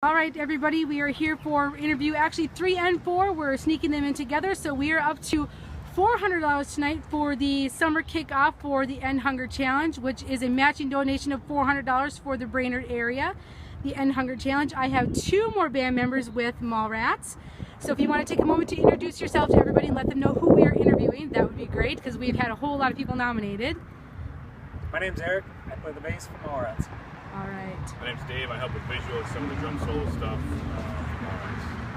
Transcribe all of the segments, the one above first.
All right, everybody, we are here for interview actually 3 and 4. We're sneaking them in together, so we are up to $400 tonight for the summer kickoff for the End Hunger Challenge, which is a matching donation of $400 for the Brainerd area. The End Hunger Challenge. I have 2 more band members with Mallrats. So if you want to take a moment to introduce yourself to everybody and let them know who we are interviewing, that would be great because we've had a whole lot of people nominated. My name's Eric. I play the bass for Mallrats. All right. My name's Dave. I help with visuals, some of the drum solo stuff.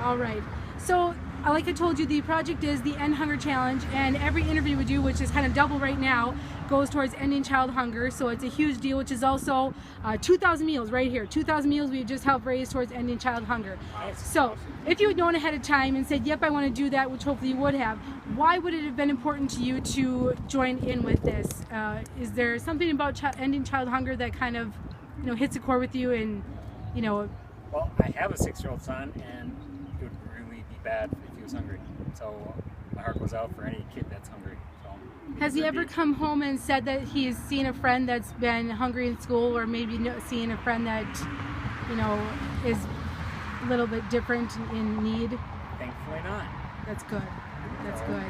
All right. So, like I told you, the project is the End Hunger Challenge, and every interview we do, which is kind of double right now, goes towards ending child hunger. So it's a huge deal, which is also 2,000 meals right here. 2,000 meals we just helped raise towards ending child hunger. Wow. So if you had known ahead of time and said, yep, I want to do that, which hopefully you would have, why would it have been important to you to join in with this? Is there something about ending child hunger that kind of hits a chord with you and, Well, I have a 6-year-old son, and it would really be bad if he was hungry. So my heart goes out for any kid that's hungry. So, has he ever come home and said that he's seen a friend that's been hungry in school, or maybe seeing a friend that, is a little bit different in need? Thankfully not. That's good. That's good.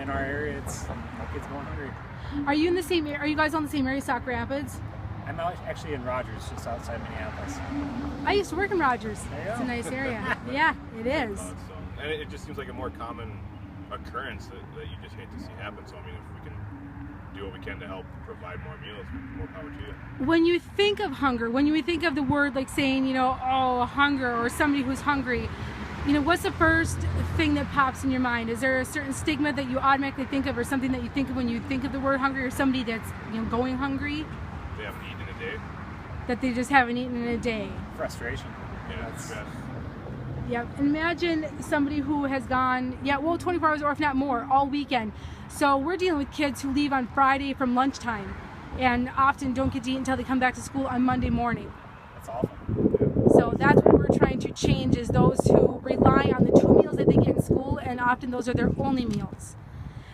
In our area, it's no kids going hungry. Are you in the same? Are you guys on the same area, Sauk Rapids? I'm actually in Rogers, just outside Minneapolis. I used to work in Rogers. There you It's go. a nice area. Yeah, it is. And it just seems like a more common occurrence that you just hate to see happen. So I mean, if we can do what we can to help provide more meals, more power to you. When you think of hunger, when you think of the word like saying, oh, hunger, or somebody who's hungry, what's the first thing that pops in your mind? Is there a certain stigma that you automatically think of, or something that you think of when you think of the word hungry, or somebody that's going hungry? They haven't eaten in a day. That they just haven't eaten in a day. Frustration. Yeah, that's best. Yeah, imagine somebody who has gone, 24 hours or if not more, all weekend. So we're dealing with kids who leave on Friday from lunchtime and often don't get to eat until they come back to school on Monday morning. That's awful. So that's what we're trying to change, is those who rely on the 2 meals that they get in school, and often those are their only meals.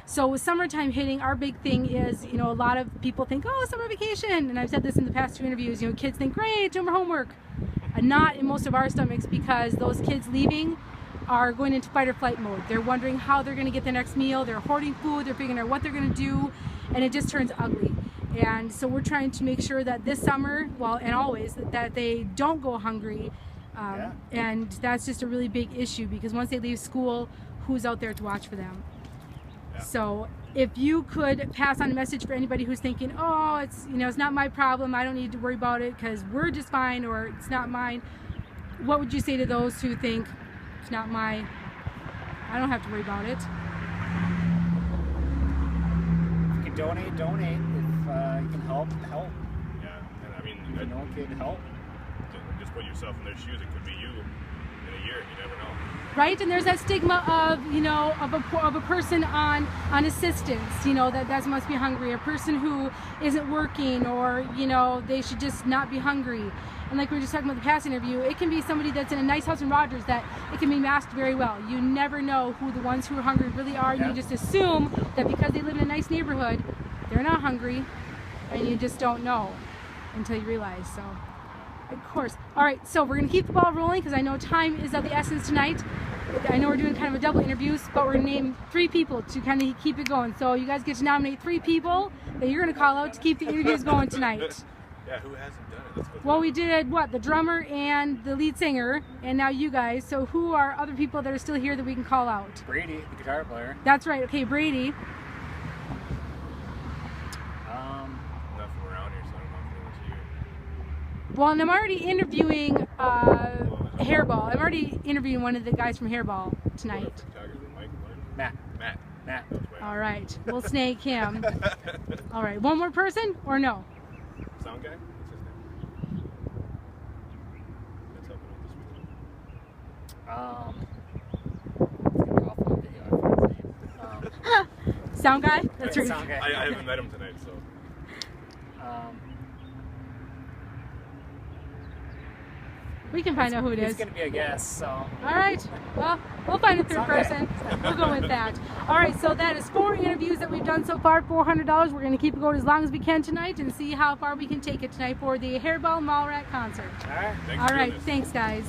So with summertime hitting, our big thing is, a lot of people think, oh, summer vacation. And I've said this in the past 2 interviews, kids think, great, doing more homework. Not in most of our stomachs, because those kids leaving are going into fight or flight mode. They're wondering how they're going to get the next meal. They're hoarding food. They're figuring out what they're going to do. And it just turns ugly. And so we're trying to make sure that this summer, and always, that they don't go hungry. And that's just a really big issue, because once they leave school, who's out there to watch for them? So if you could pass on a message for anybody who's thinking, oh, it's not my problem, I don't need to worry about it because we're just fine, or it's not mine, what would you say to those who think it's not I don't have to worry about it? If you can donate. If you can help. Yeah, and I mean, If you know a kid, help. just put yourself in their shoes. It could be you in a year. You never know. Right, and there's that stigma of of a person on assistance, that must be hungry, a person who isn't working, or they should just not be hungry. And like we were just talking about the past interview, it can be somebody that's in a nice house in Rogers that it can be masked very well. You never know who the ones who are hungry really are. Yeah. You just assume that because they live in a nice neighborhood, they're not hungry, and you just don't know until you realize. So. Of course. All right, so we're going to keep the ball rolling because I know time is of the essence tonight. I know we're doing kind of a double interviews, but we're going to name 3 people to kind of keep it going. So you guys get to nominate 3 people that you're going to call out to keep the interviews going tonight. Yeah, who hasn't done it? Let's go. Well, we did, the drummer and the lead singer, and now you guys. So who are other people that are still here that we can call out? Brady, the guitar player. That's right. Okay, Brady. Nothing around here, so I don't know if it was you. Well, and I'm already interviewing Hairball. I'm already interviewing one of the guys from Hairball tonight. Matt. Matt. Matt. All right, we'll snake him. All right, one more person or no? Sound guy? What's his name? That's helping with this week. It's gonna be awful video. I forgot his name. Sound guy? That's right. Sound guy. I haven't met him tonight, so. We can find out who it He's is. gonna be a guest, so. All right. Well, we'll find a 3rd person. We'll go with that. All right. So that is 4 interviews that we've done so far. $400. We're going to keep it going as long as we can tonight and see how far we can take it tonight for the Hairball Mallrat concert. All right. Thanks All for doing right. this. Thanks, guys.